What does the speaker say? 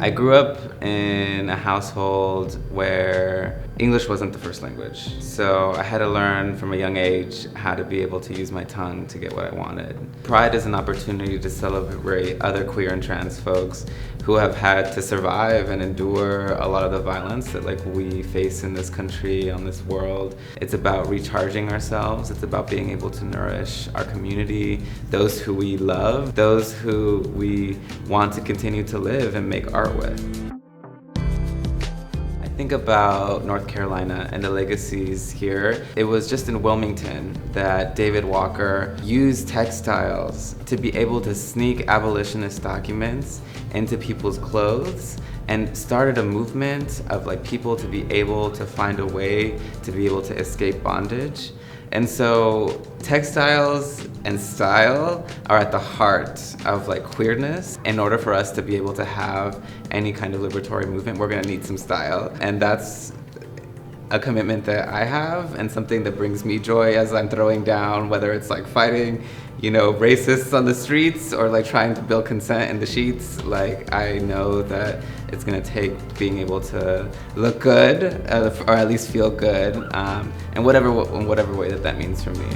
I grew up in a household where English wasn't the first language. So I had to learn from a young age how to be able to use my tongue to get what I wanted. Pride is an opportunity to celebrate other queer and trans folks who have had to survive and endure a lot of the violence that we face in this country, on this world. It's about recharging ourselves. It's about being able to nourish our community, those who we love, those who we want to continue to live and make art with. I think about North Carolina and the legacies here. It was just in Wilmington that David Walker used textiles to be able to sneak abolitionist documents into people's clothes and started a movement of people to be able to find a way to be able to escape bondage. And so textiles and style are at the heart of queerness. In order for us to be able to have any kind of liberatory movement, we're gonna need some style. And that's a commitment that I have and something that brings me joy as I'm throwing down, whether it's fighting, racists on the streets or trying to build consent in the sheets. I know that it's gonna take being able to look good or at least feel good, and whatever way that means for me.